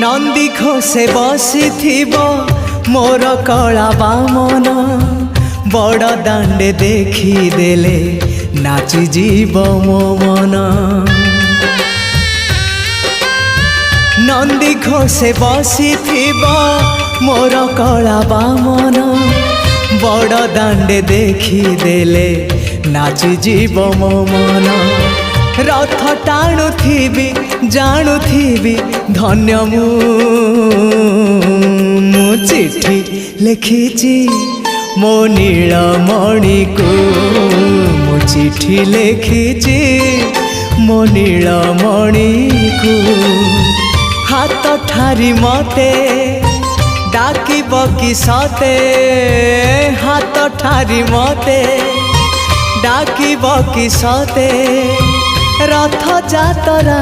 नंदी घोषे बसी मोर कला बामन बड़ दांडे देखी देले नाची जीव मो मन। नंदी घोषे बसी मोर कला बामन बड़ दांडे देखी देले नाची जीव मो मन। रथ टाणुथिबी जाणुथिबी धन्य मु चिठी लिखिची मो नीलमणि को मु चिठी लिखिची मो नीलमणि को। हाथ ठारी मते डाकिब कि सते हाथ ठारी मते डाकिब कि सते रथ जातरा।